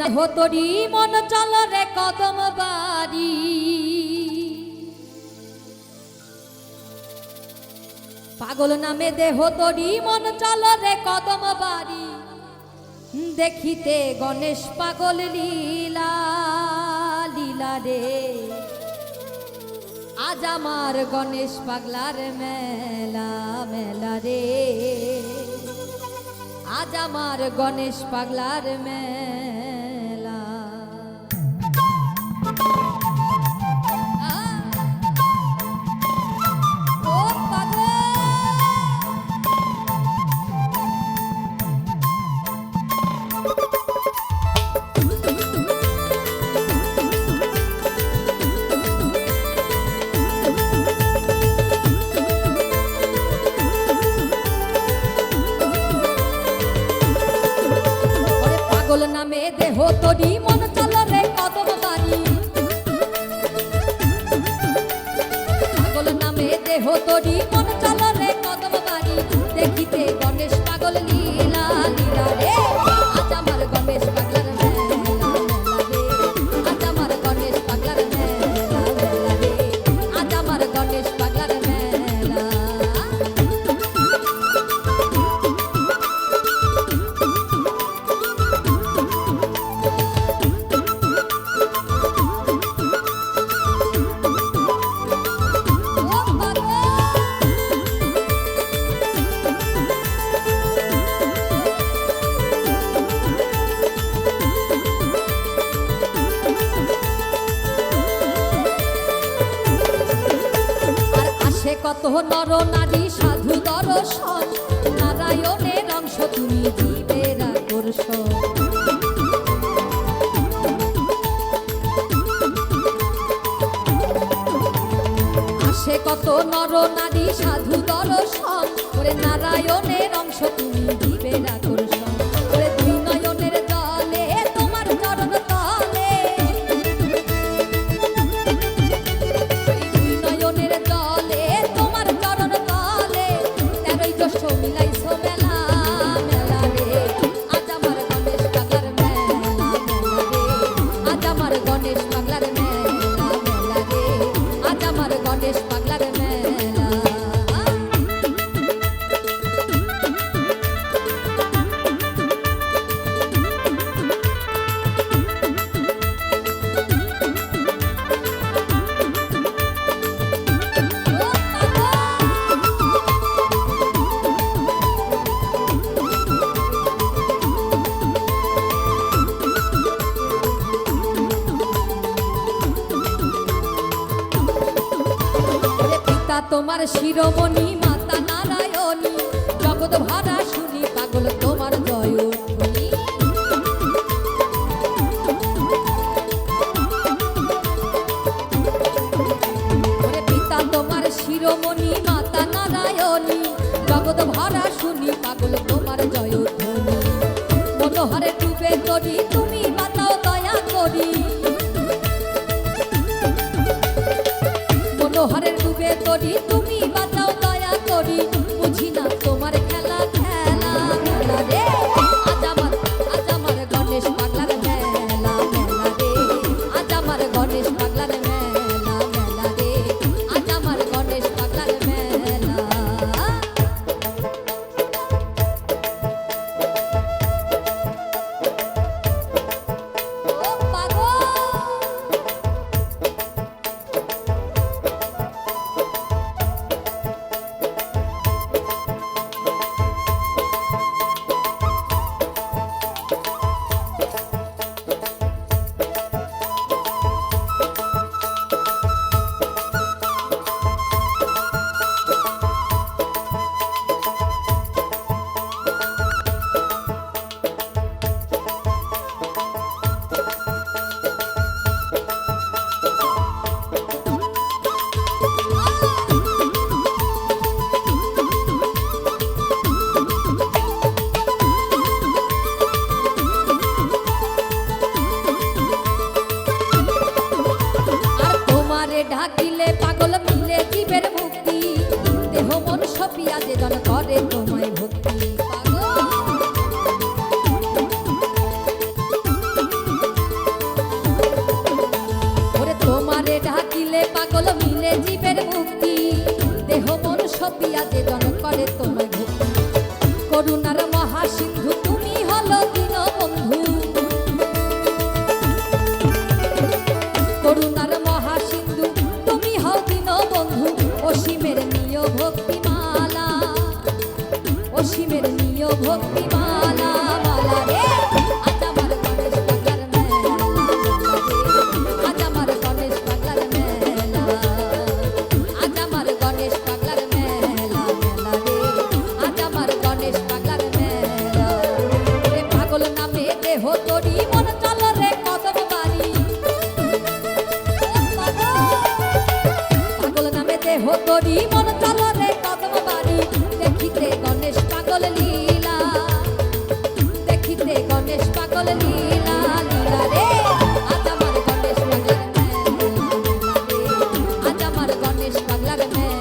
হতরি মন চল রে কদম বাড়ি পাগল নামে দেহ তরি মন চল রে কদম বাড়ি দেখিতে গণেশ পাগল লীলা লীলা রে আজ আমার গণেশ পাগলার মেলা মেলা রে আজ আমার গণেশ পাগলার মেলা ও পাগল পাগল নামে দেহ তরি মন চল রে কদম বাড়ি পাগল নামে দেহ তরি মন চল রে কদম বাড়ি দেখিতে গণেশ পাগল লীলা লীলা রে আজ আমার গণেশ পাগলার মেলা মেলা রে আজ আমার গণেশ পাগলার মেলা মেলা রে আজ আমার গণেশ পাগলার মেলা কত নর নারী সাধু দর্শন নারায়ণের অংশ তুমি জীবের আকর্ষণ আসে কত নর নারী সাধু দর্শন ওরে নারায়ণের অংশ তুমি জীবের আকর্ষণ ওরে দুই নয়নের জলে তোমার চরণ তলে দুই নয়নের জলে মিলাইছো মেলা মেলা রে আজ আমার গণেশ পাগলার মেলা মেলা রে আজ আমার গণেশ পাগলার মেলা মেলা রে আজ আমার গণেশ পাগলার মেলা তোমার শিরোমণি মাতা নারায়ণী জগৎ ভরা শুনি পাগল তোমার জয় ধ্বনি পিতা তোমার শিরোমণি মাতা নারায়ণী জগৎ ভরা শুনি পাগল তোমার জয় ধ্বনি মনোহরে ডুবে করি তুমি বাঁচাও দয়া করি মনোহরে ডুবে তরি তুমি বাঁচাও দয়া অসীমের নিয় ভক্তি মালা মালা রে আজ আমার গণেশ পাগলার মেলা আজ আমার গণেশ পাগলার মেলা আজ আমার গণেশ পাগলার মেলা মেলা রে আজ আমার গণেশ পাগলার মেলা রে পাগল নামে দেহ তোরি মন চলো রে কদম বাড়ি পাগল নামে দেহ তোরি মন চলো রে কদম বাড়ি দেখিতে গণেশ পাগল লীলা দেখিতে গণেশ পাগল লীলা লীলা রে আজ আমার গণেশ পাগলার মেলা রে আজ আমার গণেশ পাগলার মেলা